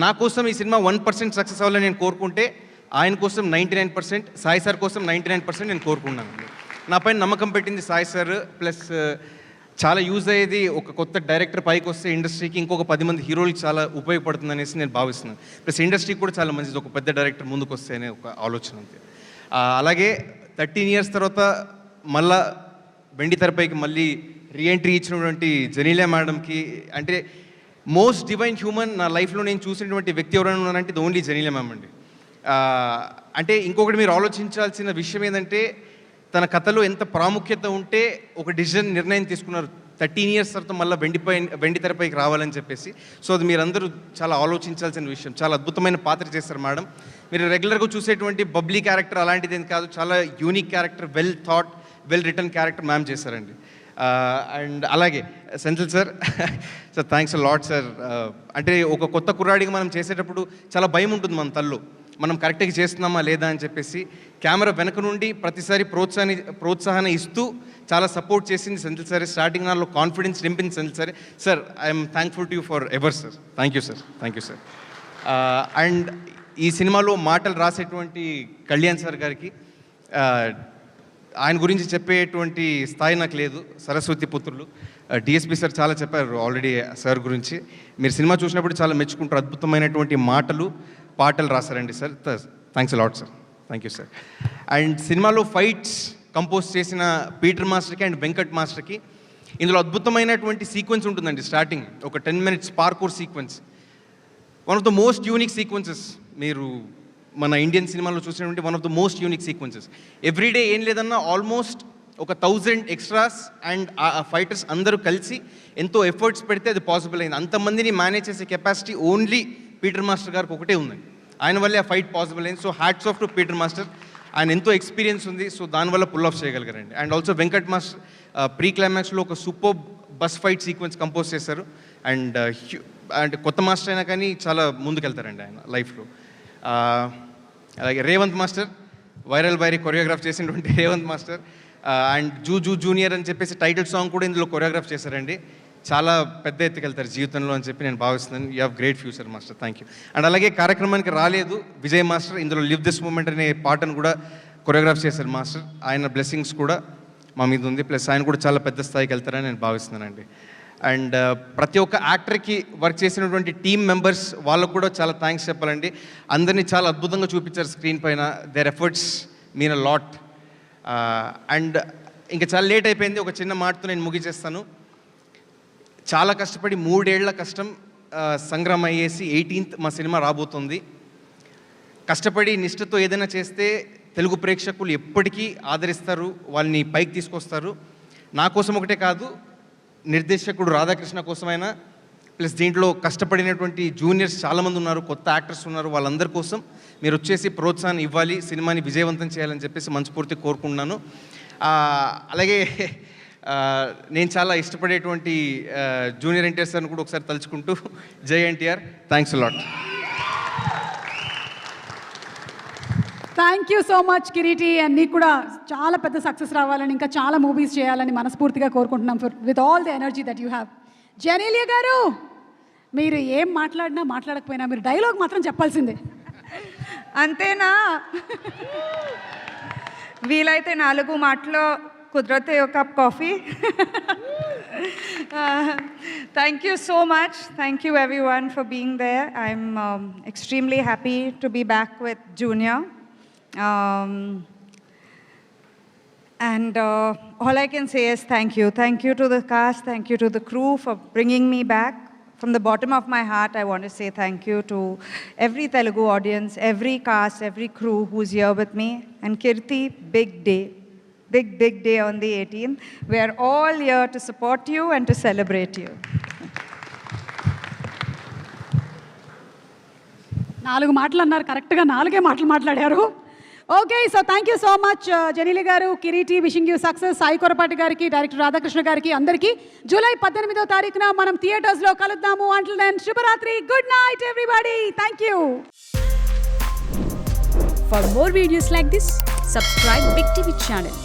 నా కోసం ఈ సినిమా 1% సక్సెస్ అవ్వాలని నేను కోరుకుంటే ఆయన కోసం 99%, సాయి సార్ కోసం 99% నేను కోరుకున్నాను. నా పైన నమ్మకం పెట్టింది సాయి సార్. ప్లస్ చాలా యూజ్ అయ్యేది ఒక కొత్త డైరెక్టర్ పైకి వస్తే ఇండస్ట్రీకి ఇంకొక 10 మంది హీరోలకి చాలా ఉపయోగపడుతుంది అనేసి నేను భావిస్తున్నాను. ప్లస్ ఇండస్ట్రీకి కూడా చాలా మంచిది ఒక పెద్ద డైరెక్టర్ ముందుకు వస్తే అనే ఒక ఆలోచన ఉంది. అలాగే 13 years తర్వాత మళ్ళా వెండి తెరపైకి మళ్ళీ రీఎంట్రీ ఇచ్చినటువంటి జెనీలియా మేడంకి, అంటే మోస్ట్ డివైన్ హ్యూమన్ నా లైఫ్లో నేను చూసినటువంటి వ్యక్తి ఎవరైనా ఉన్నారంటే ఇది ఓన్లీ జెనీలియా మ్యామ్ అండి. అంటే ఇంకొకటి మీరు ఆలోచించాల్సిన విషయం ఏంటంటే తన కథలో ఎంత ప్రాముఖ్యత ఉంటే ఒక నిర్ణయం తీసుకున్నారు 13 years తర్వాత మళ్ళీ వెండి తెరపైకి రావాలని చెప్పేసి. సో అది మీరందరూ చాలా ఆలోచించాల్సిన విషయం. చాలా అద్భుతమైన పాత్ర చేస్తారు మేడం. మీరు రెగ్యులర్గా చూసేటువంటి బబ్లీ క్యారెక్టర్ అలాంటిది ఏం కాదు, చాలా unique character, well thought, well return character ma'am చేశారండి. అండ్ అలాగే Senthil sir sir thanks lot sir. అంటే ఒక కొత్త కుర్రాడిగా మనం చేసేటప్పుడు చాలా భయం ఉంటుంది మన తల్లో, మనం కరెక్ట్గా చేస్తున్నామా లేదా అని చెప్పేసి. కెమెరా వెనక నుండి ప్రతిసారి ప్రోత్సాహాన్ని ఇస్తూ చాలా సపోర్ట్ చేసింది సెంథిల్ సార్. స్టార్టింగ్ నాలో కాన్ఫిడెన్స్ నింపింది Senthil sir. Sir I'm thankful to you for ever sir. Thank you sir, thank you sir. And ఈ సినిమాలో మాటలు రాసేటువంటి కళ్యాణ్ సార్ గారికి, ఆయన గురించి చెప్పేటువంటి స్థాయి నాకు లేదు. సరస్వతి పుత్రులు డిఎస్పి సార్ చాలా చెప్పారు ఆల్రెడీ సార్ గురించి. మీరు సినిమా చూసినప్పుడు చాలా మెచ్చుకుంటారు. అద్భుతమైనటువంటి మాటలు, పాటలు రాశారండి sir. Thanks lot sir, thank you sir. And సినిమాలో ఫైట్స్ కంపోజ్ చేసిన పీటర్ మాస్టర్కి అండ్ వెంకట్ మాస్టర్కి. ఇందులో అద్భుతమైనటువంటి సీక్వెన్స్ ఉంటుందండి. స్టార్టింగ్ ఒక 10 minutes parkour sequence, one of the most unique sequences మీరు మన ఇండియన్ సినిమాలో చూసినటువంటి one of the most unique sequences. Everyday ఏం లేదన్నా ఆల్మోస్ట్ ఒక 1000 extras అండ్ ఆ ఫైటర్స్ అందరూ కలిసి ఎంతో ఎఫర్ట్స్ పెడితే అది పాసిబుల్ అయింది. అంతమందిని మేనేజ్ చేసే కెపాసిటీ ఓన్లీ పీటర్ మాస్టర్ గారికి ఒకటే ఉందండి. ఆయన వల్లే ఆ ఫైట్ పాసిబుల్ అయింది. So hats off to Peter master. ఆయన ఎంతో ఎక్స్పీరియన్స్ ఉంది, సో దానివల్ల పుల్ ఆఫ్ చేయగలిగారండి. And also Venkat master pre క్లైమాక్స్లో ఒక super bus fight sequence compose చేశారు. అండ్ అంటే కొత్త మాస్టర్ అయినా కానీ చాలా ముందుకెళ్తారండి ఆయన లైఫ్లో. అలాగే రేవంత్ మాస్టర్, వైరీ కొరియోగ్రాఫ్ చేసినటువంటి Revanth master. And zoo junior అని చెప్పేసి టైటిల్ సాంగ్ కూడా ఇందులో కొరియోగ్రాఫ్ చేశారండి. చాలా పెద్ద ఎత్తుకెళ్తారు జీవితంలో అని చెప్పి నేను భావిస్తున్నాను. You have great future master, thank you. And అలాగే కార్యక్రమానికి రాలేదు విజయ్ మాస్టర్, ఇందులో లివ్ దిస్ మూమెంట్ అనే పాటను కూడా కొరియోగ్రాఫ్ చేశారు మాస్టర్. ఆయన బ్లెస్సింగ్స్ కూడా మా మీద ఉంది. ప్లస్ ఆయన కూడా చాలా పెద్ద స్థాయికి వెళ్తారని నేను భావిస్తున్నానండి. అండ్ ప్రతి ఒక్క యాక్టర్కి వర్క్ చేసినటువంటి టీమ్ మెంబర్స్ వాళ్ళకు కూడా చాలా థ్యాంక్స్ చెప్పాలండి. అందరినీ చాలా అద్భుతంగా చూపించారు స్క్రీన్ పైన. Their efforts mean a lot. And ఇంకా చాలా లేట్ అయిపోయింది, ఒక చిన్న మాటతో నేను ముగిచేస్తాను. చాలా కష్టపడి 3 ఏళ్ల కష్టం సంగ్రామం అయ్యేసి 18th మా సినిమా రాబోతుంది. కష్టపడి నిష్ఠతో ఏదైనా చేస్తే తెలుగు ప్రేక్షకులు ఎప్పటికీ ఆదరిస్తారు, వాళ్ళని పైకి తీసుకొస్తారు. నా కోసం ఒకటే కాదు, నిర్దేశకుడు రాధాకృష్ణ కోసమైనా, ప్లస్ దీంట్లో కష్టపడినటువంటి జూనియర్స్ చాలామంది ఉన్నారు, కొత్త యాక్టర్స్ ఉన్నారు, వాళ్ళందరి కోసం మీరు వచ్చేసి ప్రోత్సాహాన్ని ఇవ్వాలి, సినిమాని విజయవంతం చేయాలని చెప్పేసి మనస్ఫూర్తి కోరుకుంటున్నాను. అలాగే నేను చాలా ఇష్టపడేటువంటి జూనియర్ ఎన్టీఆర్ సార్ని కూడా ఒకసారి తలుచుకుంటూ, జై NTR, thanks lot. Thank you so much Kireeti. And నీకు కూడా చాలా పెద్ద సక్సెస్ రావాలని, ఇంకా చాలా మూవీస్ చేయాలని మనస్ఫూర్తిగా కోరుకుంటున్నాం with all the energy that you have. Genelia గారు, మీరు ఏం మాట్లాడకపోయినా మీరు డైలాగ్ మాత్రం చెప్పాల్సిందే. అంతేనా? వీలైతే 4 మాటలో కుదిరితే ఒక cup coffee. Thank you so much. Thank you everyone for being there. I'm extremely happy to be back with Junior. And all I can say is thank you. Thank you to the cast, thank you to the crew for bringing me back. From the bottom of my heart, I want to say thank you to every Telugu audience, every cast, every crew who's here with me. And Kirti, big day. Big day on the 18th. We are all here to support you and to celebrate you. 4 మాటలు అన్నారు, కరెక్ట్గా 4 మాటలు మాట్లాడారు. Okay, so thank you so much Genelia గారు, Kireeti, wishing you success. Sai Korapati గారికి, director Radhakrishna గారికి, అందరికీ July 18వ తారీఖున మనం థియేటర్స్లో కలుద్దాము. అంటిల్ దెన్ శుభరాత్రి, good night everybody. Thank you. For more videos like this, subscribe Big TV channel.